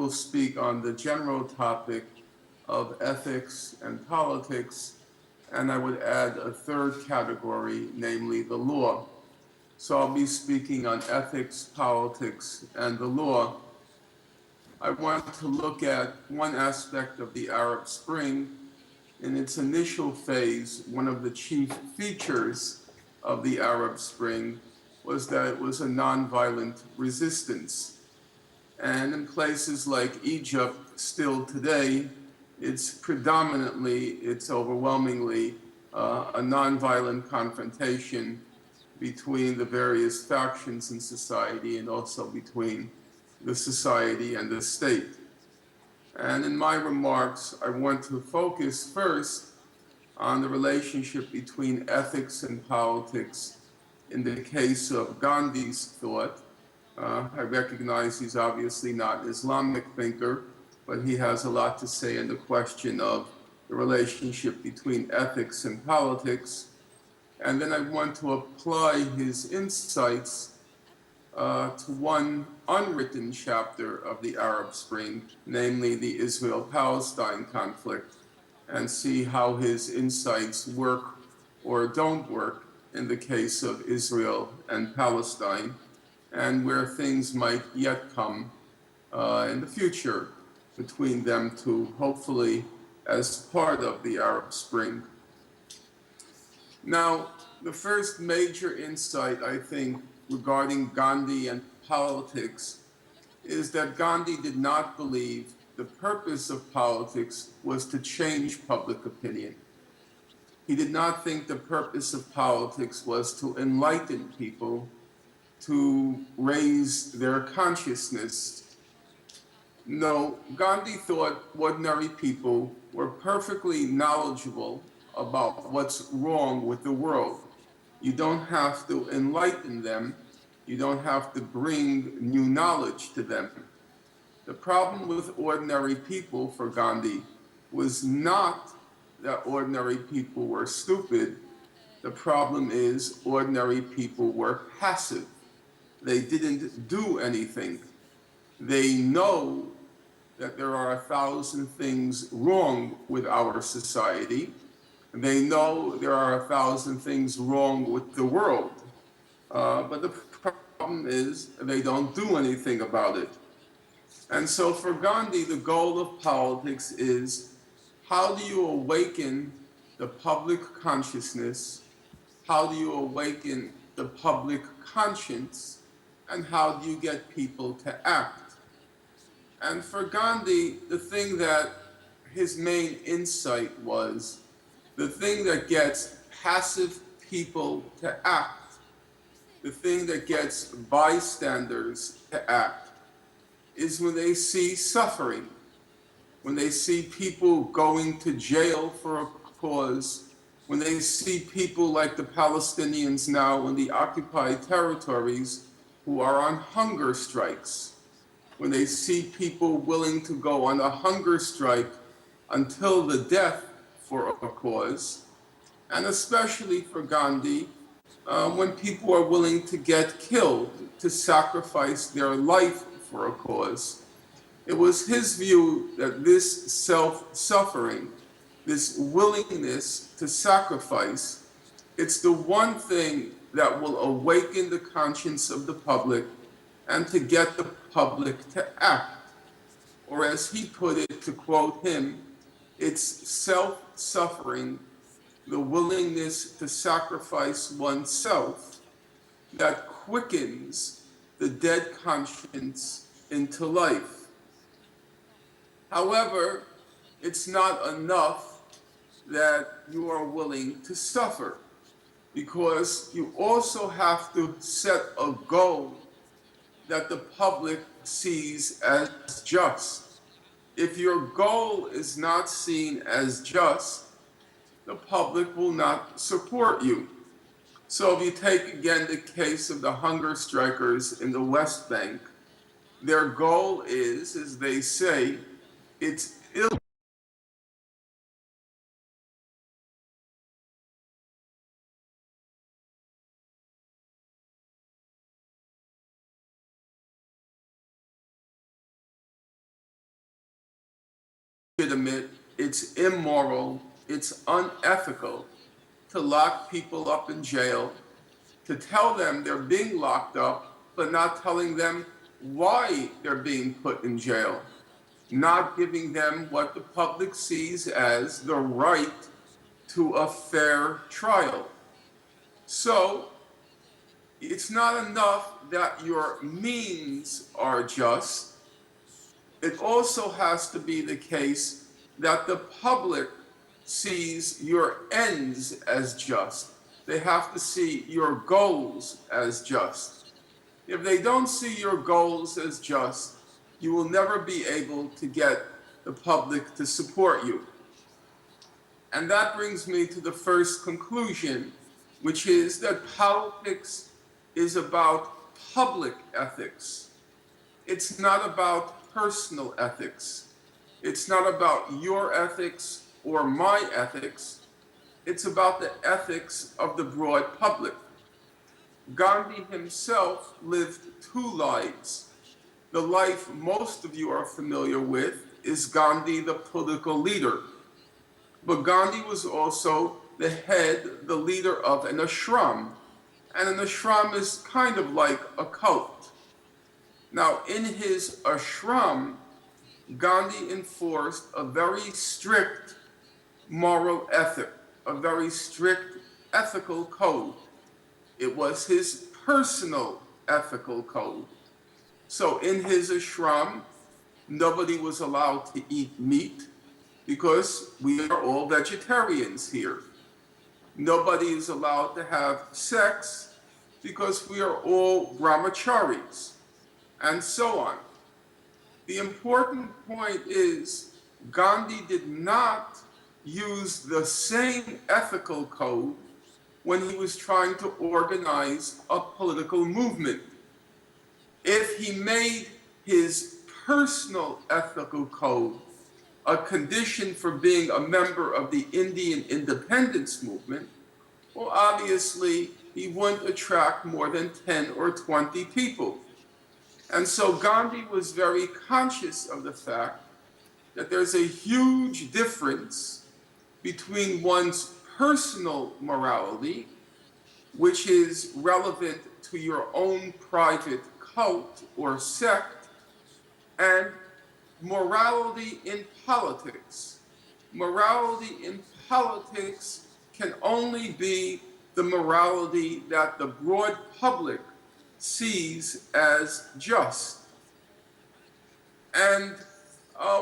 will speak on the general topic of ethics and politics, and I would add a third category, namely the law. So I'll be speaking on ethics, politics, and the law. I want to look at one aspect of the Arab Spring. In its initial phase, one of the chief features of the Arab Spring was that it was a nonviolent resistance. And in places like Egypt, still today, it's overwhelmingly a nonviolent confrontation between the various factions in society and also between the society and the state. And in my remarks, I want to focus first on the relationship between ethics and politics in the case of Gandhi's thought. I recognize he's obviously not an Islamic thinker, but he has a lot to say in the question of the relationship between ethics and politics. And then I want to apply his insights to one unwritten chapter of the Arab Spring, namely the Israel-Palestine conflict, and see how his insights work or don't work in the case of Israel and Palestine, and where things might yet come in the future between them two, hopefully as part of the Arab Spring. Now, the first major insight, I think, regarding Gandhi and politics is that Gandhi did not believe the purpose of politics was to change public opinion. He did not think the purpose of politics was to enlighten people, to raise their consciousness. No, Gandhi thought ordinary people were perfectly knowledgeable about what's wrong with the world. You don't have to enlighten them. You don't have to bring new knowledge to them. The problem with ordinary people for Gandhi was not that ordinary people were stupid. The problem is ordinary people were passive. They didn't do anything. They know that there are 1,000 things wrong with our society. They know there are 1,000 things wrong with the world. But the problem is they don't do anything about it. And so for Gandhi, the goal of politics is, how do you awaken the public consciousness? How do you awaken the public conscience? And how do you get people to act? And for Gandhi, the thing that his main insight was, the thing that gets passive people to act, the thing that gets bystanders to act, is when they see suffering, when they see people going to jail for a cause, when they see people like the Palestinians now in the occupied territories who are on hunger strikes, when they see people willing to go on a hunger strike until the death for a cause, and especially for Gandhi, when people are willing to get killed, to sacrifice their life for a cause. It was his view that this self-suffering, this willingness to sacrifice, it's the one thing that will awaken the conscience of the public and to get the public to act. Or as he put it, to quote him, it's self-suffering, the willingness to sacrifice oneself, that quickens the dead conscience into life. However, it's not enough that you are willing to suffer, because you also have to set a goal that the public sees as just. If your goal is not seen as just, the public will not support you. So if you take again the case of the hunger strikers in the West Bank, their goal is, as they say, it's illegitimate, it's immoral, it's unethical to lock people up in jail, to tell them they're being locked up, but not telling them why they're being put in jail, not giving them what the public sees as the right to a fair trial. So it's not enough that your means are just. It also has to be the case that the public sees your ends as just. They have to see your goals as just. If they don't see your goals as just, you will never be able to get the public to support you. And that brings me to the first conclusion, which is that politics is about public ethics. It's not about personal ethics. It's not about your ethics or my ethics. It's about the ethics of the broad public. Gandhi himself lived two lives. The life most of you are familiar with is Gandhi, the political leader. But Gandhi was also the head, the leader of an ashram. And an ashram is kind of like a cult. Now, in his ashram, Gandhi enforced a very strict moral ethic, a very strict ethical code. It was his personal ethical code. So in his ashram, nobody was allowed to eat meat because we are all vegetarians here. Nobody is allowed to have sex because we are all brahmacharis, and so on. The important point is Gandhi did not use the same ethical code when he was trying to organize a political movement. If he made his personal ethical code a condition for being a member of the Indian independence movement, well, obviously, he wouldn't attract more than 10 or 20 people. And so Gandhi was very conscious of the fact that there's a huge difference between one's personal morality, which is relevant to your own private cult or sect, and morality in politics. Morality in politics can only be the morality that the broad public sees as just. And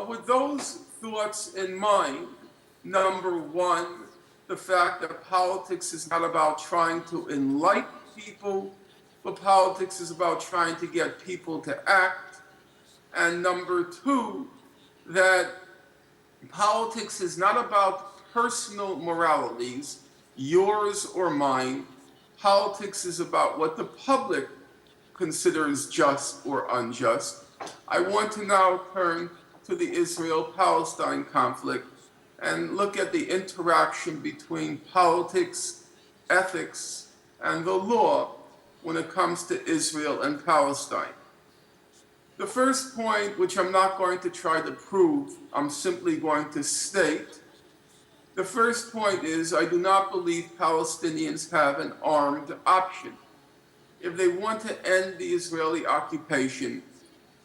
with those thoughts in mind, number one, the fact that politics is not about trying to enlighten people, but politics is about trying to get people to act. And number two, that politics is not about personal moralities, yours or mine. Politics is about what the public considers just or unjust. I want to now turn to the Israel-Palestine conflict and look at the interaction between politics, ethics, and the law when it comes to Israel and Palestine. The first point, which I'm not going to try to prove, I'm simply going to state. The first point is I do not believe Palestinians have an armed option. If they want to end the Israeli occupation,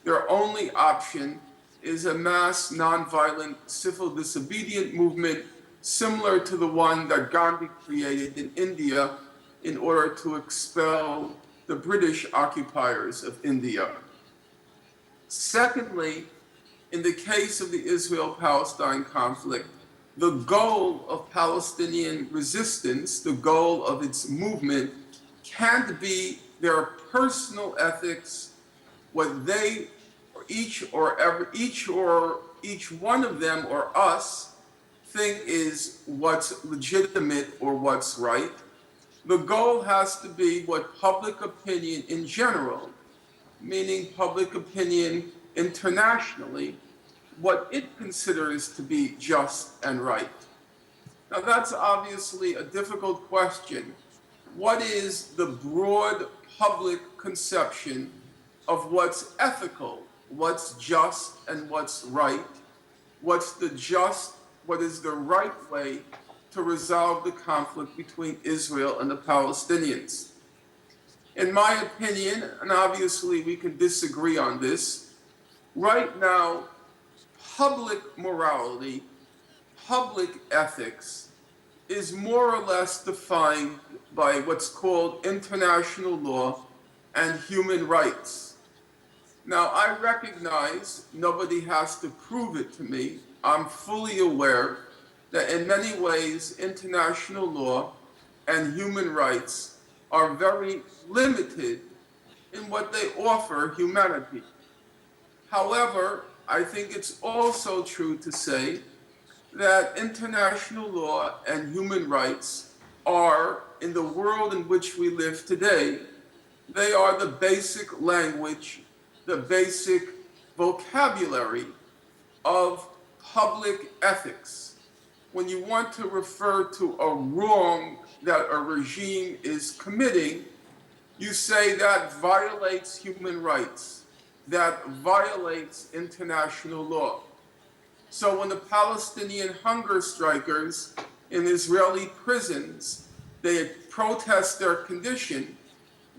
their only option is a mass nonviolent civil disobedient movement similar to the one that Gandhi created in India in order to expel the British occupiers of India. Secondly, in the case of the Israel-Palestine conflict, the goal of Palestinian resistance, the goal of its movement, can't be their personal ethics, what they each one of them or us think is what's legitimate or what's right. The goal has to be what public opinion in general, meaning public opinion internationally, what it considers to be just and right. Now that's obviously a difficult question. What is the broad public conception of what's ethical, what's just, and what's right? what's the just, what is the right way to resolve the conflict between Israel and the Palestinians. In my opinion, and obviously we can disagree on this, right now, public morality, public ethics is more or less defined by what's called international law and human rights. Now, I recognize nobody has to prove it to me. I'm fully aware that in many ways, international law and human rights are very limited in what they offer humanity. However, I think it's also true to say that international law and human rights are, in the world in which we live today, they are the basic language, the basic vocabulary of public ethics. When you want to refer to a wrong that a regime is committing, you say that violates human rights, that violates international law. So when the Palestinian hunger strikers in Israeli prisons, they protest their condition,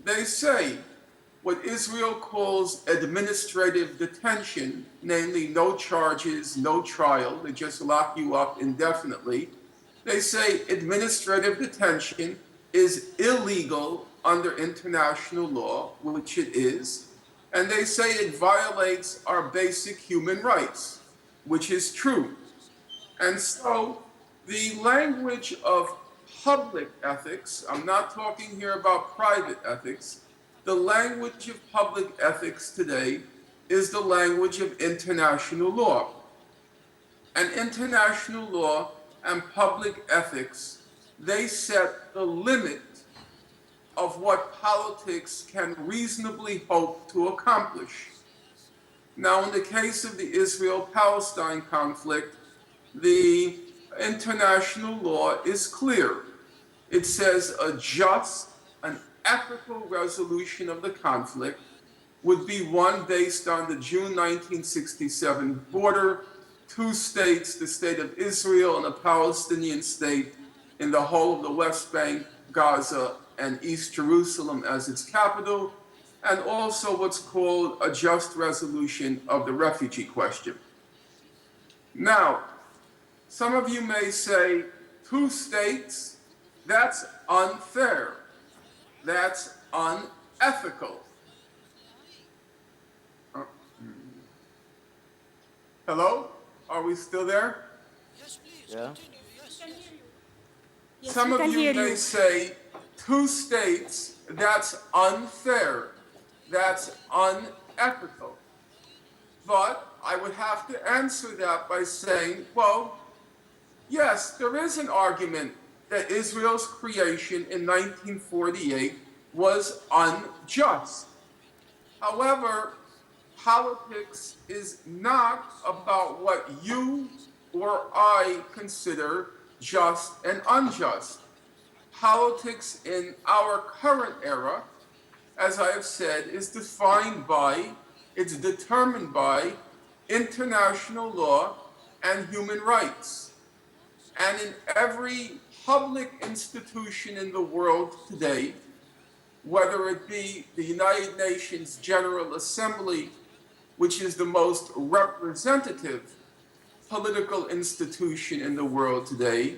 they say what Israel calls administrative detention, namely no charges, no trial, they just lock you up indefinitely. They say administrative detention is illegal under international law, which it is, and they say it violates our basic human rights, which is true. And so the language of public ethics, I'm not talking here about private ethics, the language of public ethics today is the language of international law. And international law and public ethics, they set the limit of what politics can reasonably hope to accomplish. Now, in the case of the Israel-Palestine conflict, the international law is clear. It says a just, an ethical resolution of the conflict would be one based on the June 1967 border, two states, the state of Israel and a Palestinian state in the whole of the West Bank, Gaza, and East Jerusalem as its capital, and also what's called a just resolution of the refugee question. Now, some of you may say, two states, that's unfair. That's unethical. Hello? Are we still there? Yes, please. Yeah. Continue. Yes. Can hear you. Yes, Some we of can you hear may you. say, two states, that's unfair. That's unethical. But I would have to answer that by saying, well, yes, there is an argument that Israel's creation in 1948 was unjust. However, politics is not about what you or I consider just and unjust. Politics in our current era, as I have said, is defined by, it's determined by international law and human rights. And in every public institution in the world today, whether it be the United Nations General Assembly, which is the most representative political institution in the world today,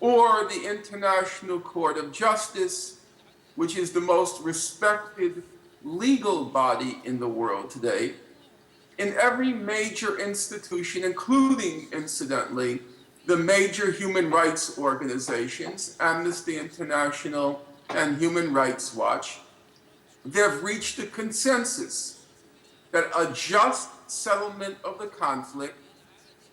or the International Court of Justice, which is the most respected legal body in the world today, in every major institution, including, incidentally, the major human rights organizations, Amnesty International and Human Rights Watch, they've reached a consensus that a just settlement of the conflict,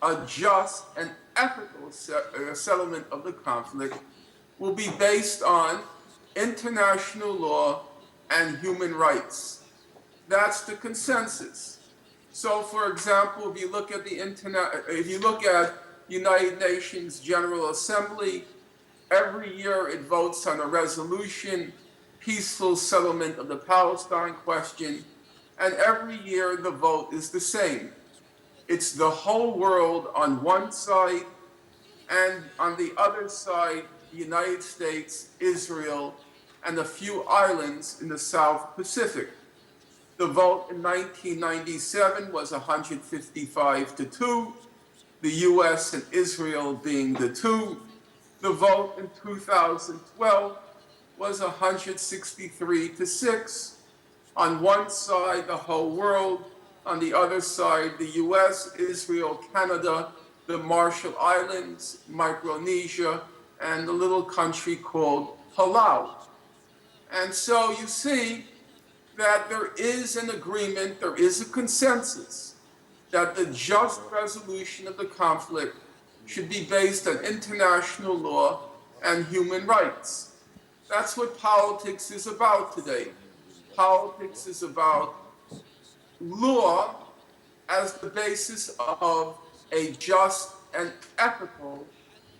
a just and ethical settlement of the conflict will be based on international law and human rights. That's the consensus. So, for example, if you look at United Nations General Assembly, every year it votes on a resolution, peaceful settlement of the Palestine question, and every year the vote is the same. It's the whole world on one side, and on the other side, the United States, Israel, and a few islands in the South Pacific. The vote in 1997 was 155 to 2, the US and Israel being the two. The vote in 2012 was 163 to 6. On one side, the whole world. On the other side, the US, Israel, Canada, the Marshall Islands, Micronesia, and a little country called Palau. And so you see that there is an agreement, there is a consensus that the just resolution of the conflict should be based on international law and human rights. That's what politics is about today. Politics is about law as the basis of a just and ethical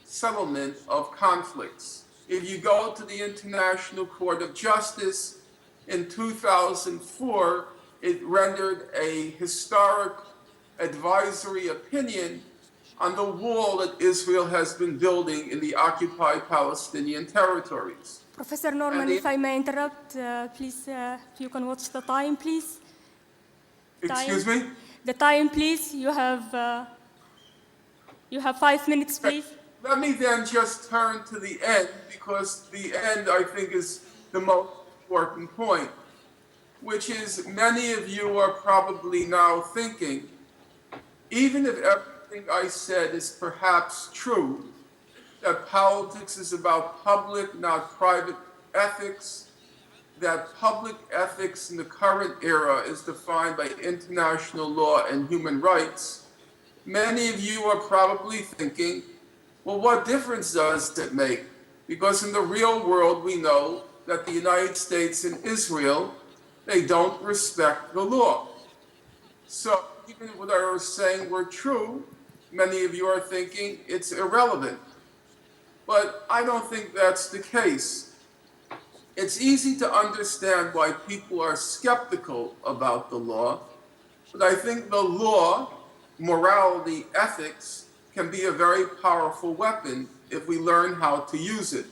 settlement of conflicts. If you go to the International Court of Justice, in 2004, it rendered a historic advisory opinion on the wall that Israel has been building in the occupied Palestinian territories. Professor Norman, if I may interrupt, please, if you can watch the time, please. Excuse me? The time, please. You have 5 minutes, please. Let me then just turn to the end, because the end, I think, is the most important point, which is many of you are probably now thinking, even if everything I said is perhaps true, that politics is about public, not private ethics, that public ethics in the current era is defined by international law and human rights, many of you are probably thinking, well, what difference does it make? Because in the real world, we know that the United States and Israel, they don't respect the law. So even what I was saying were true, many of you are thinking it's irrelevant. But I don't think that's the case. It's easy to understand why people are skeptical about the law, but I think the law, morality, ethics, can be a very powerful weapon if we learn how to use it.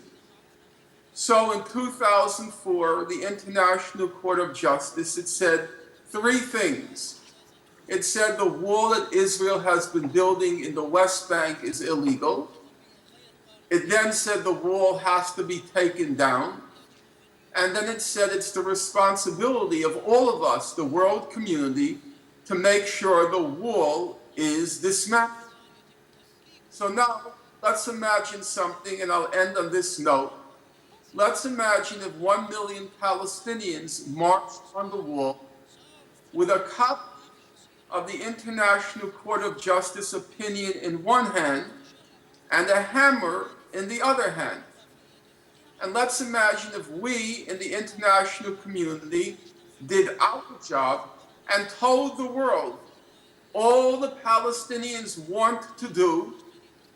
So in 2004, the International Court of Justice, it said three things. It said the wall that Israel has been building in the West Bank is illegal. It then said the wall has to be taken down. And then it said it's the responsibility of all of us, the world community, to make sure the wall is dismantled. So now let's imagine something, and I'll end on this note. Let's imagine if 1 million Palestinians marched on the wall with a copy of the International Court of Justice opinion in one hand and a hammer in the other hand. And let's imagine if we in the international community did our job and told the world all the Palestinians want to do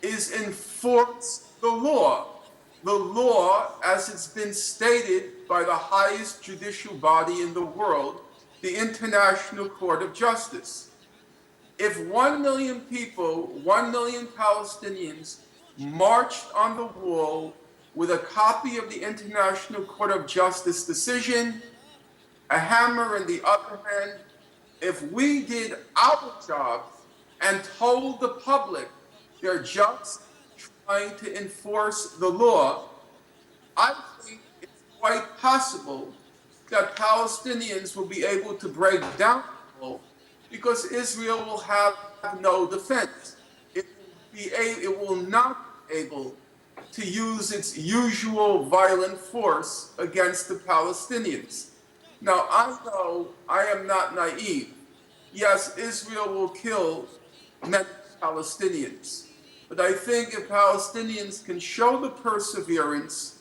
is enforce the law as it's been stated by the highest judicial body in the world, the International Court of Justice. If 1 million people, 1 million Palestinians marched on the wall with a copy of the International Court of Justice decision, a hammer in the other hand, if we did our job and told the public they're just trying to enforce the law, I think it's quite possible that Palestinians will be able to break down the wall because Israel will have no defense. It will not be able to use its usual violent force against the Palestinians. Now, I know I am not naive. Yes, Israel will kill many Palestinians. But I think if Palestinians can show the perseverance,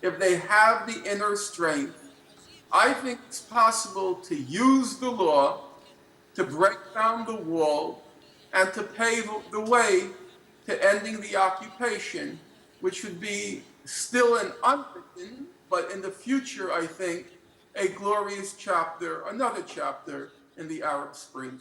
if they have the inner strength, I think it's possible to use the law to break down the wall and to pave the way to ending the occupation, which would be still an unwritten, but in the future, I think, a glorious chapter, another chapter in the Arab Spring.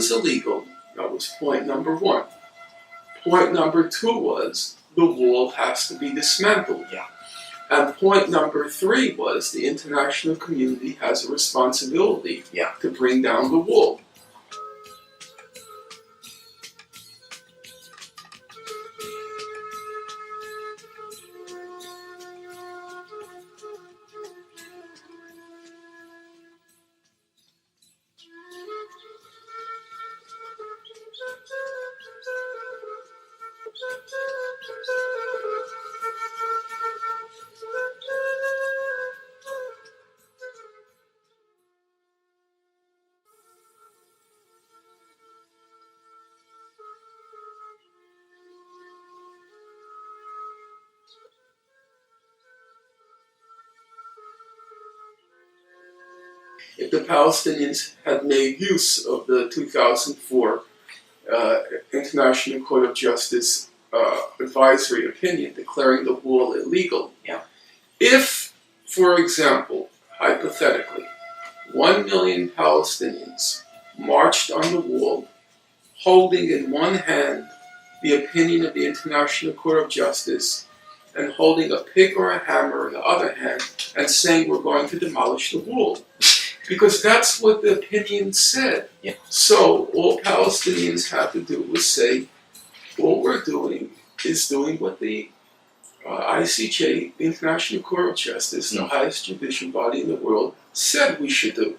was illegal. That was point number one. Point number two was the wall has to be dismantled. Yeah. And point number three was the international community has a responsibility to bring down the wall. If the Palestinians had made use of the 2004 International Court of Justice advisory opinion declaring the wall illegal, if, for example, hypothetically, 1 million Palestinians marched on the wall, holding in one hand the opinion of the International Court of Justice and holding a pick or a hammer in the other hand and saying we're going to demolish the wall. Because that's what the opinion said. Yeah. So all Palestinians had to do was say, all we're doing is doing what the ICJ, the International Court of Justice, the highest judicial body in the world, said we should do.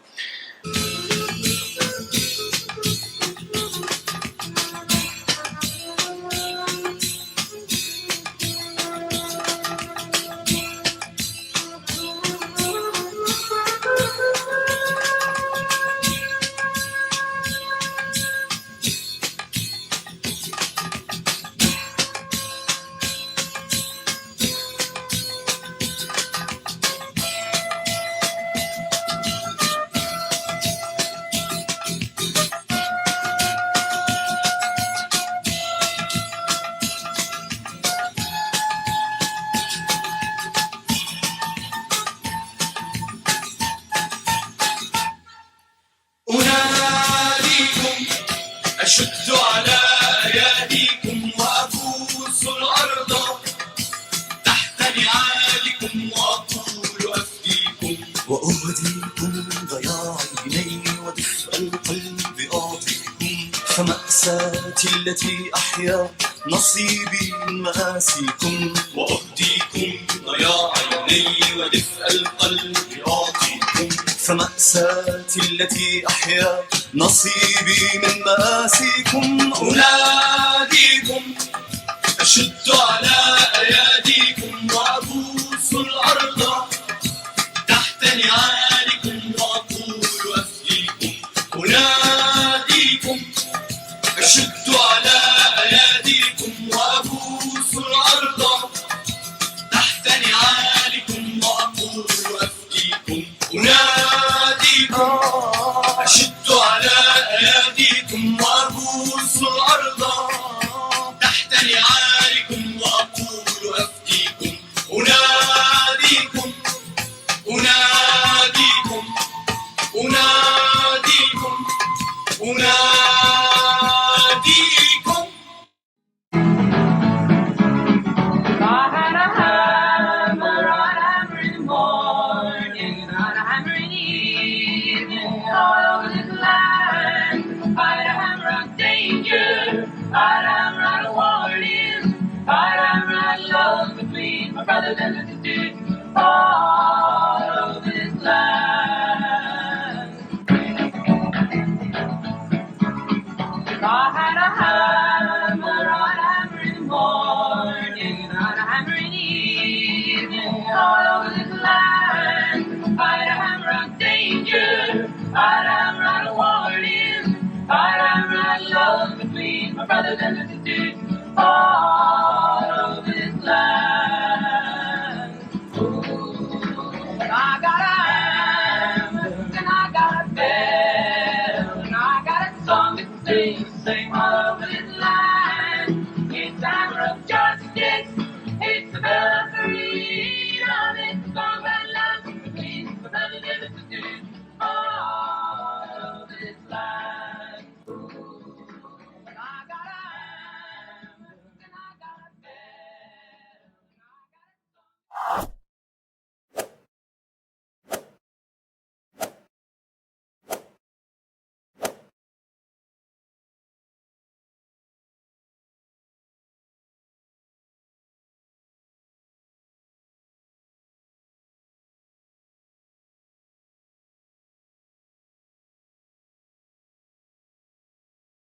أشد على أياديكم وأبوس الأرض تحت نعالكم وأقول أفديكم وأهديكم ضياع عيني ودفء القلب أعطيكم فمأساتي التي أحيا نصيبي من مآسيكم وأهديكم ضياع عيني ودفء القلب أعطيكم فمأساتي التي أحيا نصيبي من مآسيكم أناديكم أشد على أياديكم وأبوس الأرض تحت نعالكم وأقول أفديكم أناديكم أشد على أياديكم وأبوس الأرض تحت نعالكم وأقول أفديكم أناديكم أشد على أياديكم وأبوس الأرض تحت نعالكم وأقول أفديكم أناديكم أناديكم أناديكم أناديكم I had a hammer on a hammer in the morning, on a hammer in the evening, all over this land. I had a hammer on danger, I had a hammer on a warning, I had a hammer on love between my brothers and sisters, all over this land. I had a hammer on a hammer in the morning, on a hammer in the evening, all over this land. I had a hammer on danger, I had a hammer on a warning, I had a hammer on love between my brothers and sisters, all over this land. Ooh, I got a hammer, and I got a bell, and I got a song that sings, sing all over this land. It's a hammer of